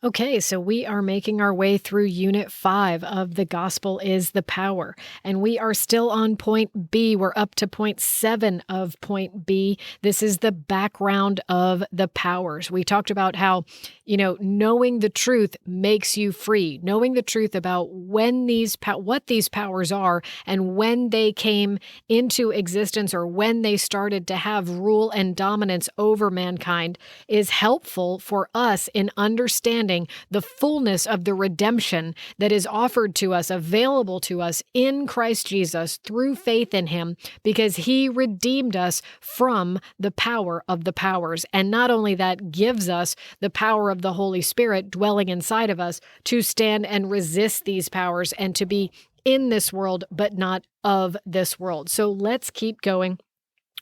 Okay, so we are making our way through Unit 5 of The Gospel is the Power, and we are still on point B. We're up to point 7 of point B. This is the background of the powers. We talked about how, knowing the truth makes you free, knowing the truth about what these powers are and when they came into existence or when they started to have rule and dominance over mankind is helpful for us in understanding the fullness of the redemption that is offered to us, available to us in Christ Jesus through faith in him, because he redeemed us from the power of the powers. And not only that, gives us the power of the Holy Spirit dwelling inside of us to stand and resist these powers and to be in this world, but not of this world. So let's keep going.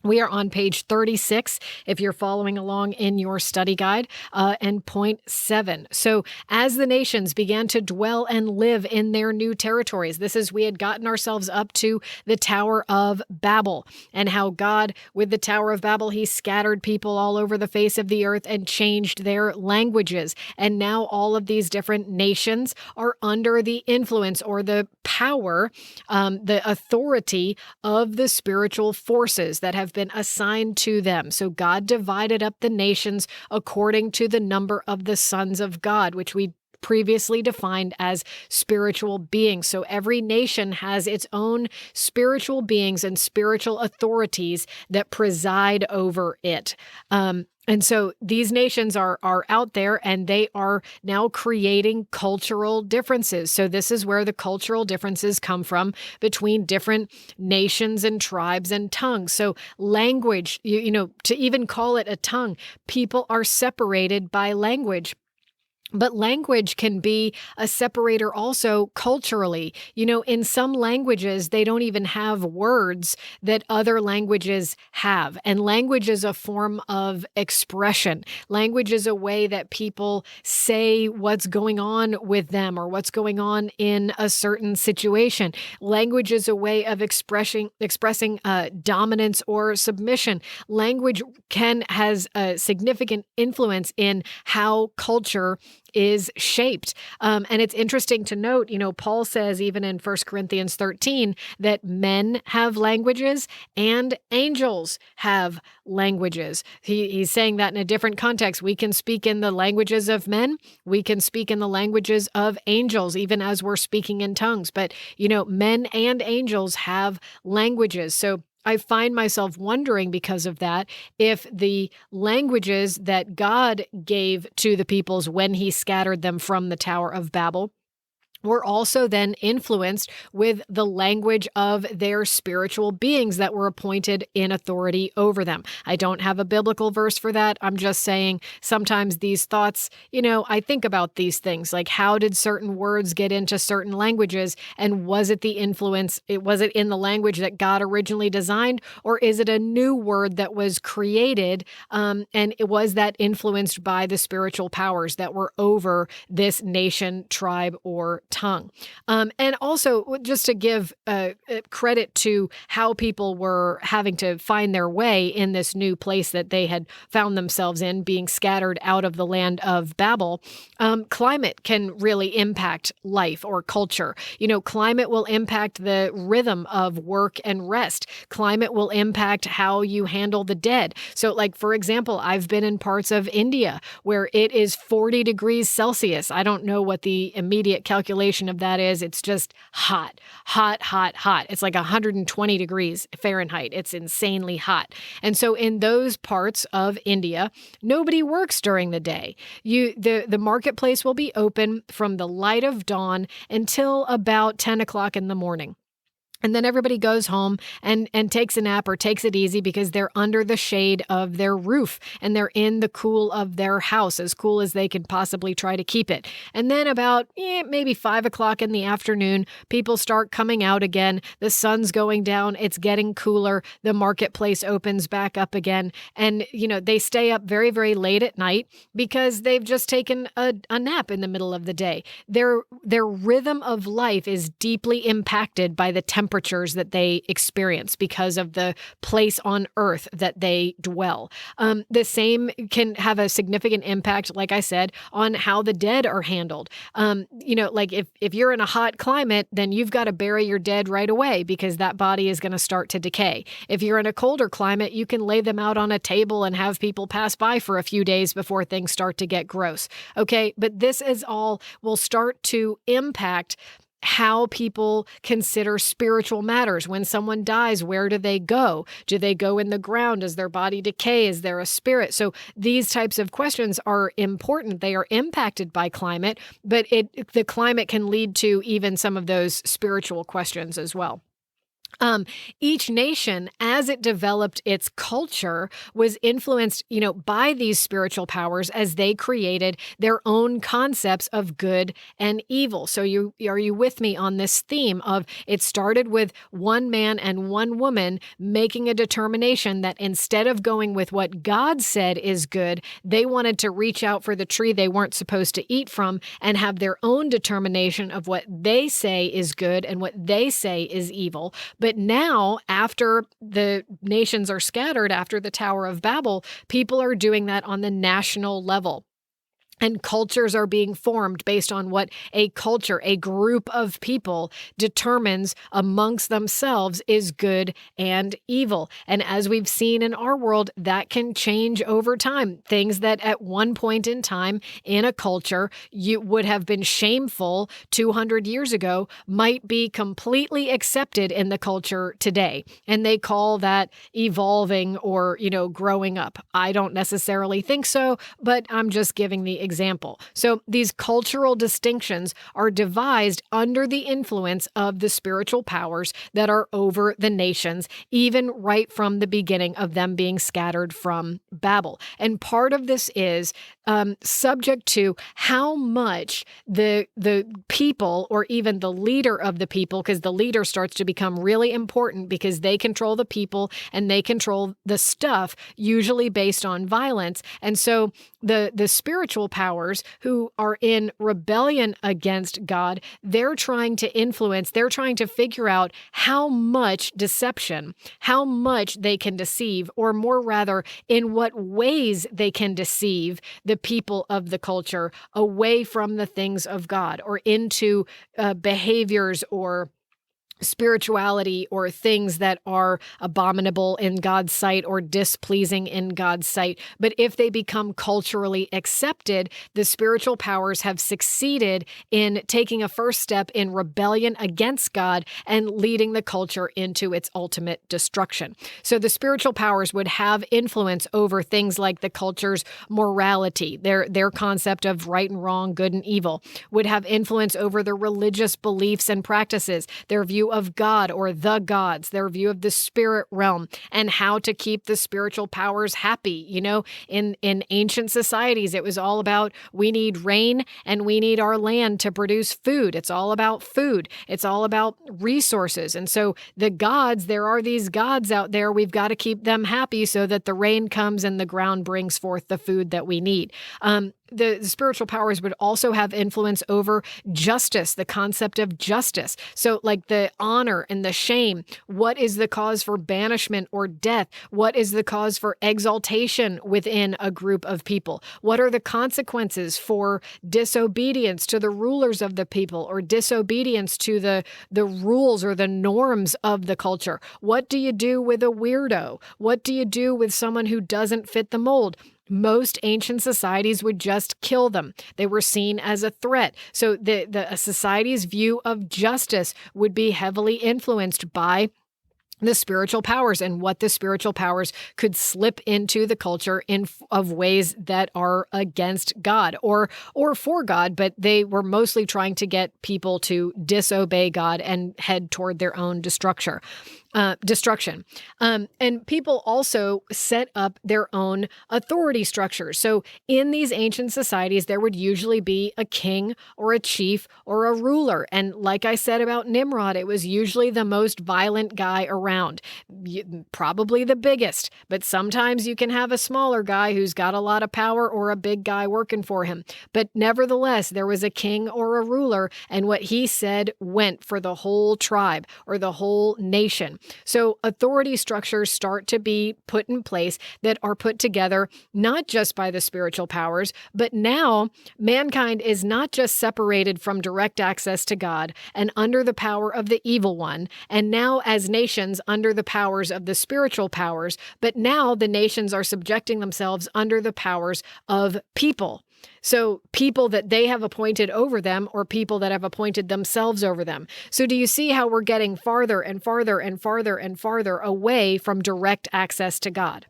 We are on page 36, if you're following along in your study guide, and point 7. So as the nations began to dwell and live in their new territories, we had gotten ourselves up to the Tower of Babel, and how God, with the Tower of Babel, he scattered people all over the face of the earth and changed their languages. And now all of these different nations are under the influence or the power, the authority of the spiritual forces that have been assigned to them. So God divided up the nations according to the number of the sons of God, which we previously defined as spiritual beings. So every nation has its own spiritual beings and spiritual authorities that preside over it. And so these nations are out there, and they are now creating cultural differences. So this is where the cultural differences come from between different nations and tribes and tongues. So language, to even call it a tongue, people are separated by language. But language can be a separator also culturally. In some languages, they don't even have words that other languages have. And language is a form of expression. Language is a way that people say what's going on with them or what's going on in a certain situation. Language is a way of expressing dominance or submission. Language has a significant influence in how culture is shaped. And it's interesting to note, Paul says even in 1 Corinthians 13 that men have languages and angels have languages. He's saying that in a different context. We can speak in the languages of men. We can speak in the languages of angels, even as we're speaking in tongues. But, men and angels have languages. So I find myself wondering because of that, if the languages that God gave to the peoples when he scattered them from the Tower of Babel were also then influenced with the language of their spiritual beings that were appointed in authority over them. I don't have a biblical verse for that. I'm just saying sometimes these thoughts, I think about these things, like how did certain words get into certain languages, and was it the influence, was it in the language that God originally designed, or is it a new word that was created, and it was that influenced by the spiritual powers that were over this nation, tribe, or tongue. And also, just to give credit to how people were having to find their way in this new place that they had found themselves in, being scattered out of the land of Babel, climate can really impact life or culture. Climate will impact the rhythm of work and rest. Climate will impact how you handle the dead. So, like, for example, I've been in parts of India where it is 40 degrees Celsius. I don't know what the immediate calculation of that is. It's just hot, hot, hot, hot. It's like 120 degrees Fahrenheit. It's insanely hot. And so in those parts of India, nobody works during the day. The marketplace will be open from the light of dawn until about 10 o'clock in the morning. And then everybody goes home and takes a nap or takes it easy because they're under the shade of their roof and they're in the cool of their house, as cool as they can possibly try to keep it. And then about maybe 5 o'clock in the afternoon, people start coming out again. The sun's going down. It's getting cooler. The marketplace opens back up again. And, they stay up very, very late at night because they've just taken a nap in the middle of the day. Their rhythm of life is deeply impacted by the temperature temperatures that they experience because of the place on Earth that they dwell. The same can have a significant impact, like I said, on how the dead are handled. Like if you're in a hot climate, then you've got to bury your dead right away because that body is going to start to decay. If you're in a colder climate, you can lay them out on a table and have people pass by for a few days before things start to get gross. Okay, but this is all will start to impact how people consider spiritual matters. When someone dies, where do they go? Do they go in the ground? Does their body decay? Is there a spirit? So these types of questions are important. They are impacted by climate, but the climate can lead to even some of those spiritual questions as well. Each nation, as it developed its culture, was influenced, by these spiritual powers as they created their own concepts of good and evil. So are you with me on this theme of it started with one man and one woman making a determination that instead of going with what God said is good, they wanted to reach out for the tree they weren't supposed to eat from and have their own determination of what they say is good and what they say is evil. But now, after the nations are scattered, after the Tower of Babel, people are doing that on the national level. And cultures are being formed based on what a culture, a group of people determines amongst themselves is good and evil. And as we've seen in our world, that can change over time. Things that at one point in time in a culture you would have been shameful 200 years ago might be completely accepted in the culture today. And they call that evolving or, growing up. I don't necessarily think so, but I'm just giving the example. So these cultural distinctions are devised under the influence of the spiritual powers that are over the nations, even right from the beginning of them being scattered from Babel. And part of this is subject to how much the people or even the leader of the people, because the leader starts to become really important because they control the people and they control the stuff, usually based on violence. And so the spiritual powers who are in rebellion against God, they're trying to figure out how much deception, how much they can deceive, or more rather, in what ways they can deceive the people of the culture away from the things of God or into behaviors or spirituality or things that are abominable in God's sight or displeasing in God's sight. But if they become culturally accepted, the spiritual powers have succeeded in taking a first step in rebellion against God and leading the culture into its ultimate destruction. So the spiritual powers would have influence over things like the culture's morality, their concept of right and wrong, good and evil, would have influence over the religious beliefs and practices, their view of God or the gods, their view of the spirit realm, and how to keep the spiritual powers happy. In ancient societies, it was all about we need rain and we need our land to produce food. It's all about food. It's all about resources. And so the gods, there are these gods out there. We've got to keep them happy so that the rain comes and the ground brings forth the food that we need. The spiritual powers would also have influence over justice, the concept of justice. So like the honor and the shame, what is the cause for banishment or death? What is the cause for exaltation within a group of people? What are the consequences for disobedience to the rulers of the people or disobedience to the rules or the norms of the culture? What do you do with a weirdo? What do you do with someone who doesn't fit the mold? Most ancient societies would just kill them. They were seen as a threat. So a society's view of justice would be heavily influenced by the spiritual powers and what the spiritual powers could slip into the culture of ways that are against God or for God, but they were mostly trying to get people to disobey God and head toward their own destruction. destruction. And people also set up their own authority structures. So in these ancient societies, there would usually be a king or a chief or a ruler. And like I said about Nimrod, it was usually the most violent guy around, probably the biggest. But sometimes you can have a smaller guy who's got a lot of power or a big guy working for him. But nevertheless, there was a king or a ruler, and what he said went for the whole tribe or the whole nation. So authority structures start to be put in place that are put together not just by the spiritual powers, but now mankind is not just separated from direct access to God and under the power of the evil one, and now as nations under the powers of the spiritual powers, but now the nations are subjecting themselves under the powers of people. So people that they have appointed over them or people that have appointed themselves over them. So do you see how we're getting farther and farther and farther and farther away from direct access to God?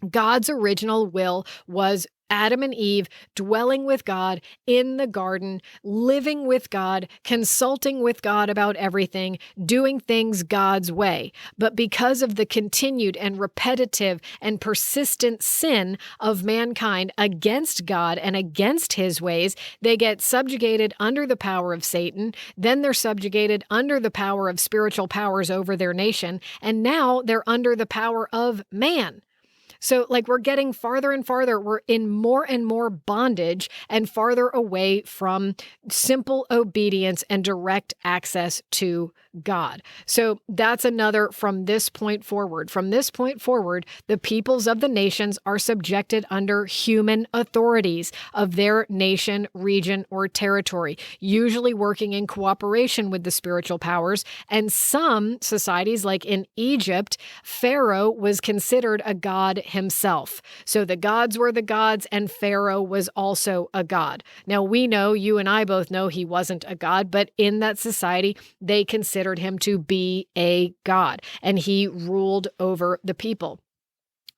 God's original will was Adam and Eve dwelling with God in the garden, living with God, consulting with God about everything, doing things God's way. But because of the continued and repetitive and persistent sin of mankind against God and against his ways, they get subjugated under the power of Satan. Then they're subjugated under the power of spiritual powers over their nation. And now they're under the power of man. So we're getting farther and farther. We're in more and more bondage and farther away from simple obedience and direct access to God. So that's another from this point forward. From this point forward, the peoples of the nations are subjected under human authorities of their nation, region, or territory, usually working in cooperation with the spiritual powers. And some societies, like in Egypt, Pharaoh was considered a god himself. So the gods were the gods, and Pharaoh was also a god. Now, we know, you and I both know, he wasn't a god, but in that society, they considered him to be a god, and he ruled over the people.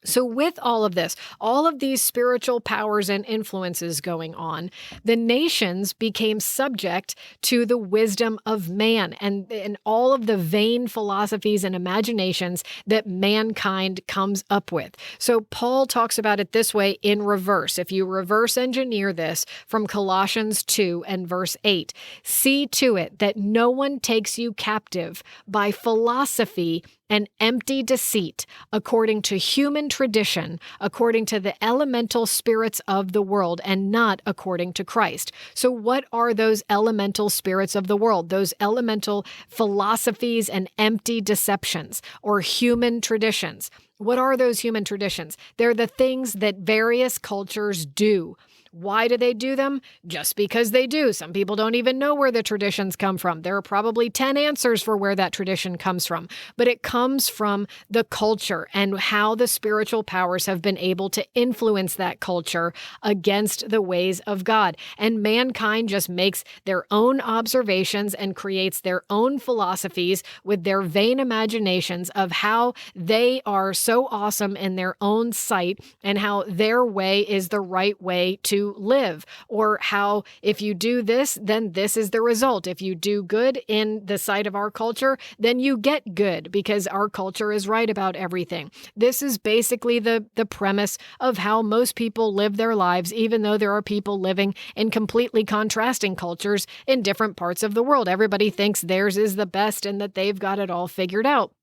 So with all of this, all of these spiritual powers and influences going on, the nations became subject to the wisdom of man and all of the vain philosophies and imaginations that mankind comes up with. So Paul talks about it this way in reverse. If you reverse engineer this from Colossians 2 and verse 8, see to it that no one takes you captive by philosophy and empty deceit, according to human tradition, according to the elemental spirits of the world, and not according to Christ. So what are those elemental spirits of the world? Those elemental philosophies and empty deceptions, or human traditions. What are those human traditions? They're the things that various cultures do. Why do they do them? Just because they do. Some people don't even know where the traditions come from. There are probably 10 answers for where that tradition comes from, but it comes from the culture and how the spiritual powers have been able to influence that culture against the ways of God. And mankind just makes their own observations and creates their own philosophies with their vain imaginations of how they are so awesome in their own sight and how their way is the right way to live, or how if you do this, then this is the result. If you do good in the sight of our culture, then you get good because our culture is right about everything. This is basically the premise of how most people live their lives, even though there are people living in completely contrasting cultures in different parts of the world. Everybody thinks theirs is the best and that they've got it all figured out,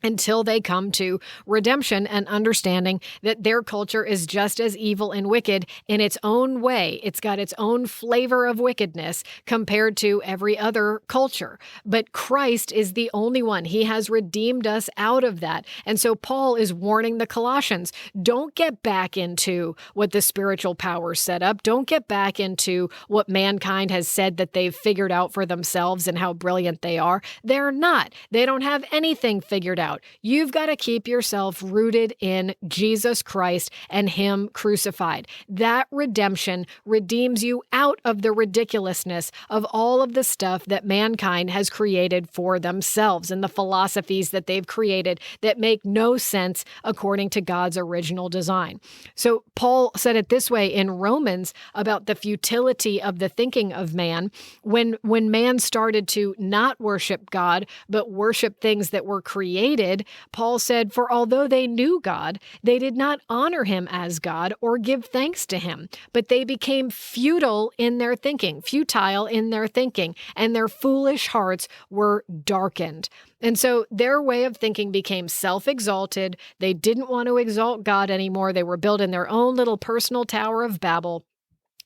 until they come to redemption and understanding that their culture is just as evil and wicked in its own way. It's got its own flavor of wickedness compared to every other culture. But Christ is the only one. He has redeemed us out of that. And so Paul is warning the Colossians, don't get back into what the spiritual powers set up. Don't get back into what mankind has said that they've figured out for themselves and how brilliant they are. They're not. They don't have anything figured out. about. You've got to keep yourself rooted in Jesus Christ and Him crucified. That redemption redeems you out of the ridiculousness of all of the stuff that mankind has created for themselves and the philosophies that they've created that make no sense according to God's original design. So Paul said it this way in Romans about the futility of the thinking of man. When man started to not worship God, but worship things that were created, Paul said, for although they knew God, they did not honor Him as God or give thanks to Him, but they became futile in their thinking, and their foolish hearts were darkened. And so their way of thinking became self-exalted. They didn't want to exalt God anymore. They were building their own little personal Tower of Babel.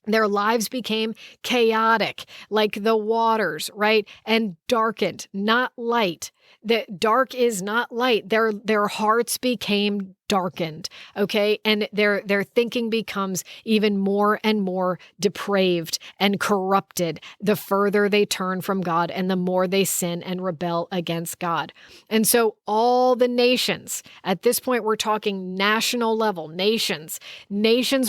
Their lives became chaotic, like the waters, right? And darkened, not light. The dark is not light. Their hearts became darkened, okay? And their thinking becomes even more and more depraved and corrupted the further they turn from God and the more they sin and rebel against God. And so all the nations, at this point we're talking national level, nations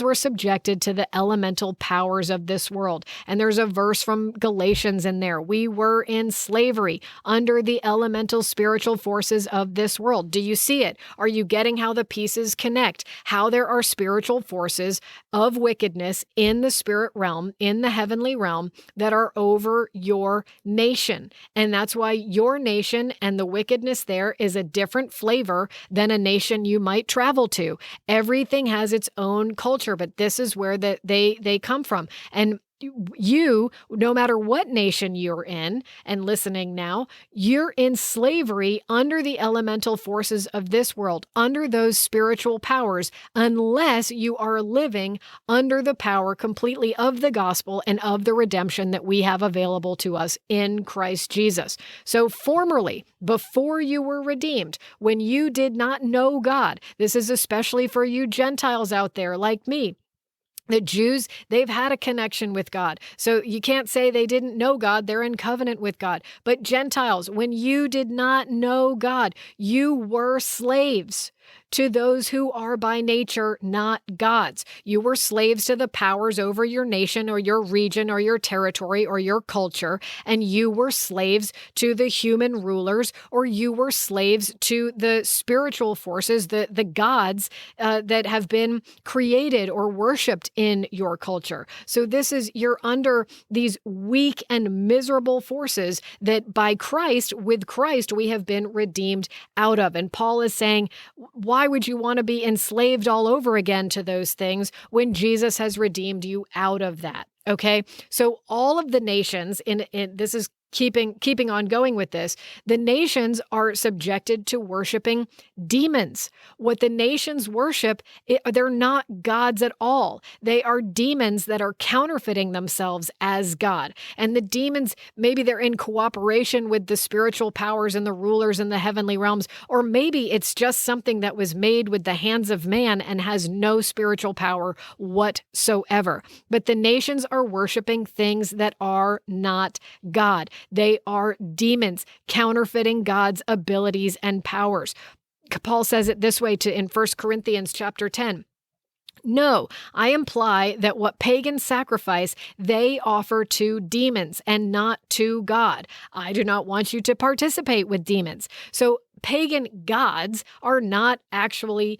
were subjected to the elemental powers of this world. And there's a verse from Galatians in there. We were in slavery under the elemental spiritual forces of this world. Do you see it? Are you getting how the pieces connect? How there are spiritual forces of wickedness in the spirit realm, in the heavenly realm, that are over your nation. And that's why your nation and the wickedness there is a different flavor than a nation you might travel to. Everything has its own culture, but this is where they come from. And you, no matter what nation you're in and listening now, you're in slavery under the elemental forces of this world, under those spiritual powers, unless you are living under the power completely of the gospel and of the redemption that we have available to us in Christ Jesus. So formerly, before you were redeemed, when you did not know God, this is especially for you Gentiles out there like me. The Jews, they've had a connection with God. So you can't say they didn't know God. They're in covenant with God. But Gentiles, when you did not know God, you were slaves to those who are by nature not gods. You were slaves to the powers over your nation or your region or your territory or your culture, and you were slaves to the human rulers, or you were slaves to the spiritual forces, the gods that have been created or worshipped in your culture. So you're under these weak and miserable forces that with Christ, we have been redeemed out of. And Paul is saying, why would you want to be enslaved all over again to those things when Jesus has redeemed you out of that? Okay, so all of the nations, in this is keeping on going with this, the nations are subjected to worshiping demons. What the nations worship, they're not gods at all. They are demons that are counterfeiting themselves as God. And the demons, maybe they're in cooperation with the spiritual powers and the rulers in the heavenly realms, or maybe it's just something that was made with the hands of man and has no spiritual power whatsoever. But the nations are worshiping things that are not God. They are demons counterfeiting God's abilities and powers. Paul says it this way in 1 Corinthians chapter 10. No, I imply that what pagans sacrifice, they offer to demons and not to God. I do not want you to participate with demons. So pagan gods are actually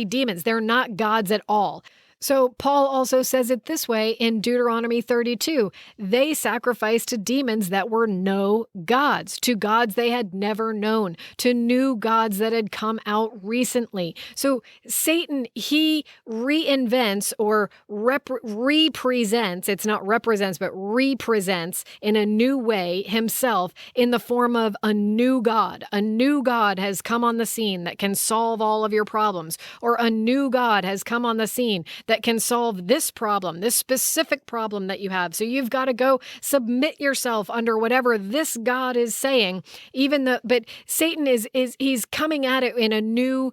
demons. They're not gods at all. So Paul also says it this way in Deuteronomy 32. They sacrificed to demons that were no gods, to gods they had never known, to new gods that had come out recently. So Satan, he reinvents or represents, it's not represents, but represents in a new way himself in the form of a new God. A new God has come on the scene that can solve all of your problems, or a new God has come on the scene that can solve this problem, this specific problem that you have. So you've got to go submit yourself under whatever this God is saying, but Satan he's coming at it in a new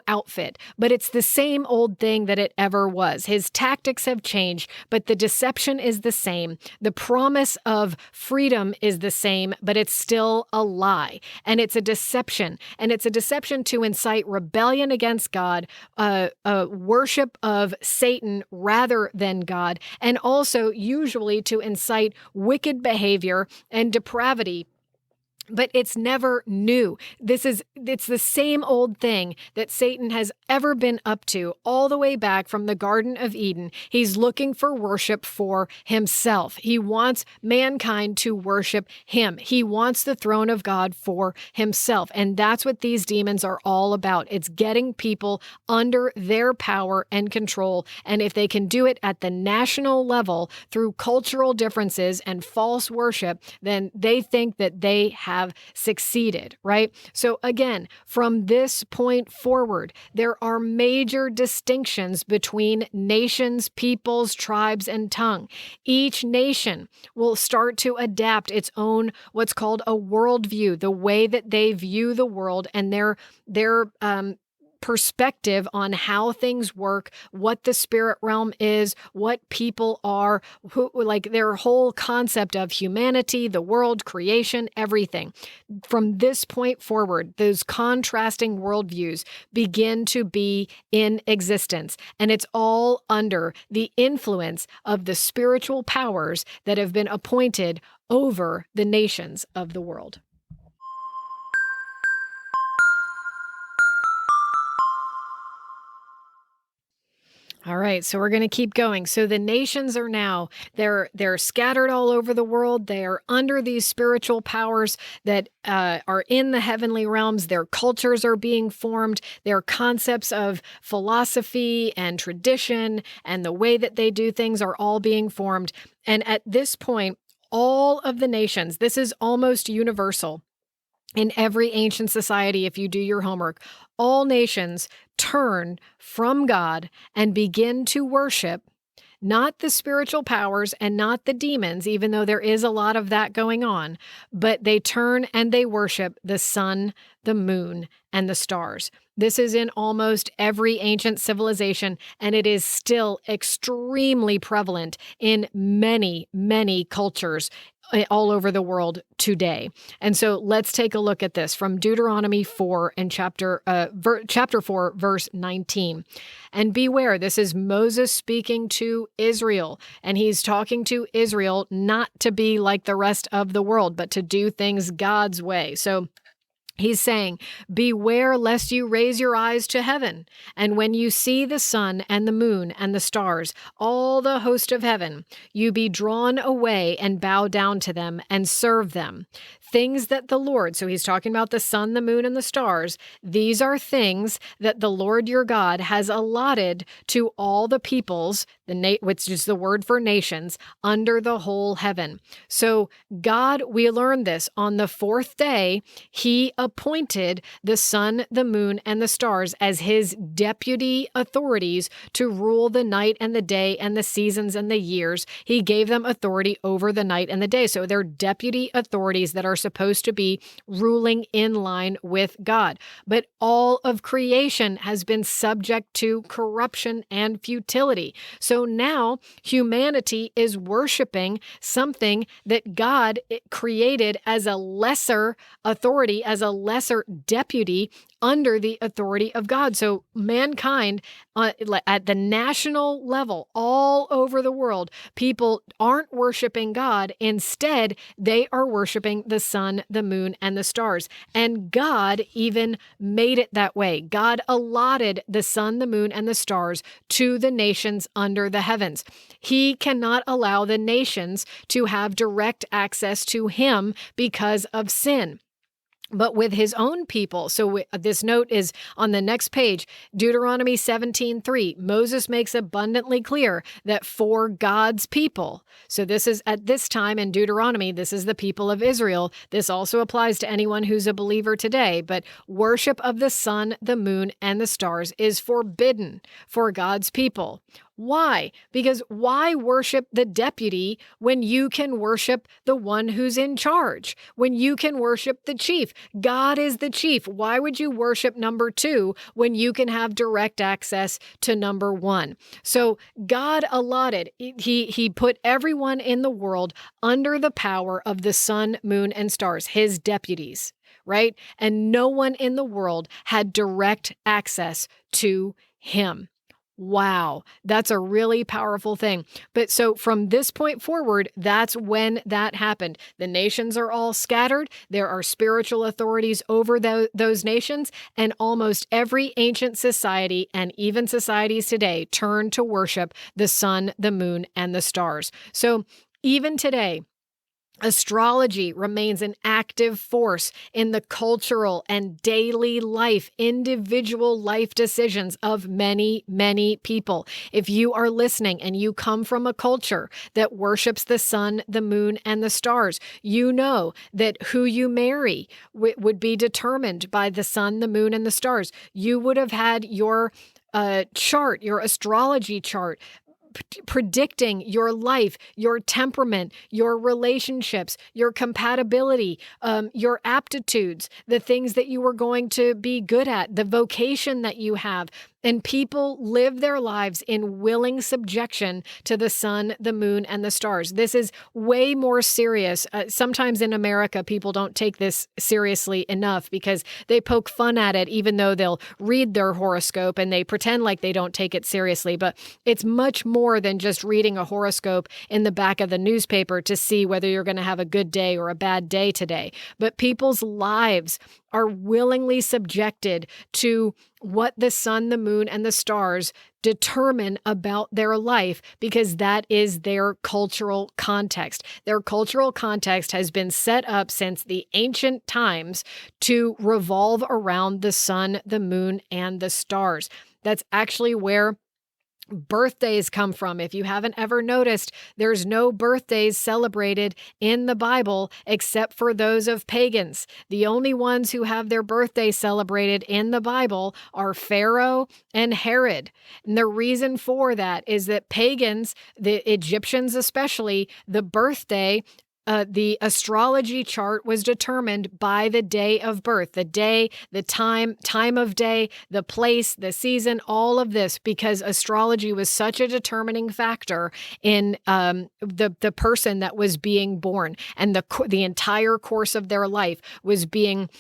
outfit, but it's the same old thing that it ever was. His tactics have changed, but the deception is the same. The promise of freedom is the same, but it's still a lie. And it's a deception. And it's a deception to incite rebellion against God, worship of Satan rather than God, and also usually to incite wicked behavior and depravity. But it's never new. It's the same old thing that Satan has ever been up to all the way back from the Garden of Eden. He's looking for worship for himself. He wants mankind to worship him. He wants the throne of God for himself. And that's what these demons are all about. It's getting people under their power and control. And if they can do it at the national level through cultural differences and false worship, then they think that they have succeeded, right? So again, from this point forward, there are major distinctions between nations, peoples, tribes, and tongue. Each nation will start to adapt its own, what's called a worldview, the way that they view the world and their perspective on how things work, what the spirit realm is, what people are, like their whole concept of humanity, the world, creation, everything. From this point forward, those contrasting worldviews begin to be in existence, and it's all under the influence of the spiritual powers that have been appointed over the nations of the world. All right, so we're going to keep going. So the nations are now, they're scattered all over the world. They are under these spiritual powers that are in the heavenly realms. Their cultures are being formed. Their concepts of philosophy and tradition and the way that they do things are all being formed. And at this point, all of the nations, this is almost universal. In every ancient society, if you do your homework, all nations turn from God and begin to worship not the spiritual powers and not the demons, even though there is a lot of that going on, but they turn and they worship the sun, the moon, and the stars. This is in almost every ancient civilization, and it is still extremely prevalent in many, many cultures all over the world today. And so let's take a look at this from Deuteronomy 4 and chapter 4, verse 19. And beware, this is Moses speaking to Israel, and he's talking to Israel not to be like the rest of the world, but to do things God's way. So he's saying, beware lest you raise your eyes to heaven, and when you see the sun and the moon and the stars, all the host of heaven, you be drawn away and bow down to them and serve them. Things that the Lord, so he's talking about the sun, the moon, and the stars, these are things that the Lord your God has allotted to all the peoples, which is the word for nations, under the whole heaven. So God, we learned this, on the fourth day, he appointed the sun, the moon, and the stars as his deputy authorities to rule the night and the day and the seasons and the years. He gave them authority over the night and the day. So they're deputy authorities that are supposed to be ruling in line with God. But all of creation has been subject to corruption and futility. So now humanity is worshiping something that God created as a lesser authority, as a lesser deputy under the authority of God. So mankind at the national level, all over the world, people aren't worshiping God. Instead, they are worshiping the sun, the moon, and the stars. And God even made it that way. God allotted the sun, the moon, and the stars to the nations under the heavens. He cannot allow the nations to have direct access to him because of sin. but with his own people. So this note is on the next page, Deuteronomy 17:3. Moses makes abundantly clear that for God's people. So this is at this time in Deuteronomy, this is the people of Israel. This also applies to anyone who's a believer today, but worship of the sun, the moon, and the stars is forbidden for God's people. Why? Because why worship the deputy when you can worship the one who's in charge? When you can worship the chief? God is the chief. Why would you worship number 2 when you can have direct access to number 1? So God allotted, he put everyone in the world under the power of the sun, moon, and stars, his deputies, right? And no one in the world had direct access to him. Wow, that's a really powerful thing. But so from this point forward, that's when that happened. The nations are all scattered. There are spiritual authorities over those nations, and almost every ancient society and even societies today turn to worship the sun, the moon, and the stars. So even today, astrology remains an active force in the cultural and daily life, individual life decisions of many, many people. If you are listening and you come from a culture that worships the sun, the moon, and the stars, you know that who you marry would be determined by the sun, the moon, and the stars. You would have had your chart, your astrology chart, predicting your life, your temperament, your relationships, your compatibility, your aptitudes, the things that you were going to be good at, the vocation that you have. And people live their lives in willing subjection to the sun, the moon, and the stars. This is way more serious. Sometimes in America, people don't take this seriously enough because they poke fun at it, even though they'll read their horoscope and they pretend like they don't take it seriously. But it's much more than just reading a horoscope in the back of the newspaper to see whether you're going to have a good day or a bad day today. But people's lives are willingly subjected to what the sun, the moon, and the stars determine about their life because that is their cultural context. Their cultural context has been set up since the ancient times to revolve around the sun, the moon, and the stars. That's actually where birthdays come from. If you haven't ever noticed, there's no birthdays celebrated in the Bible except for those of pagans. The only ones who have their birthday celebrated in the Bible are Pharaoh and Herod. And the reason for that is that pagans, the Egyptians especially, the birthday, the astrology chart was determined by the day of birth, the day, the time of day, the place, the season, all of this, because astrology was such a determining factor in the person that was being born, and the entire course of their life was being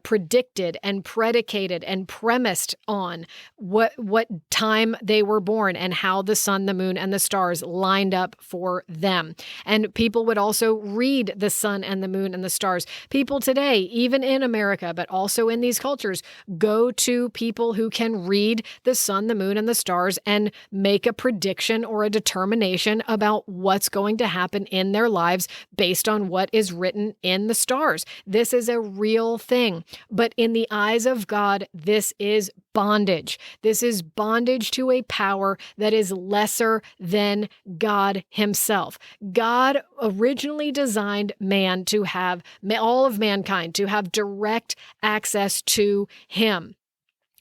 predicted and predicated and premised on what time they were born and how the sun, the moon, and the stars lined up for them. And people would also read the sun and the moon and the stars. People today, even in America, but also in these cultures, go to people who can read the sun, the moon, and the stars and make a prediction or a determination about what's going to happen in their lives based on what is written in the stars. This is a real thing. But in the eyes of God, this is bondage. This is bondage to a power that is lesser than God himself. God originally designed man to have, all of mankind, to have direct access to him.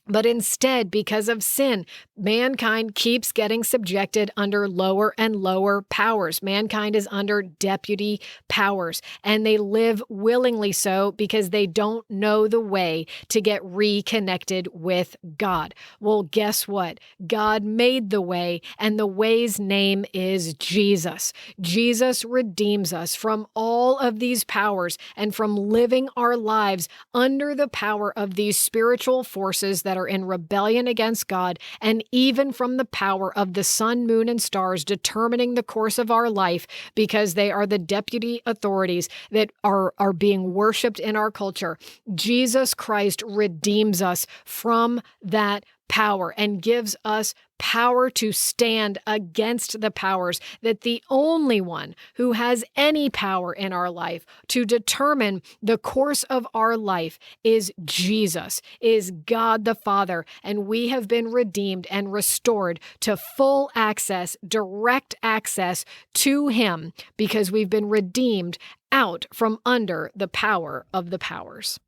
But instead, because of sin, mankind keeps getting subjected under lower and lower powers. Mankind is under deputy powers, and they live willingly so because they don't know the way to get reconnected with God. Well, guess what? God made the way, and the way's name is Jesus. Jesus redeems us from all of these powers and from living our lives under the power of these spiritual forces that are in rebellion against God, and even from the power of the sun, moon, and stars determining the course of our life, because they are the deputy authorities that are being worshipped in our culture. Jesus Christ redeems us from that power and gives us power to stand against the powers, that the only one who has any power in our life to determine the course of our life is Jesus, is God the Father, and we have been redeemed and restored to full access, direct access to Him, because we've been redeemed out from under the power of the powers.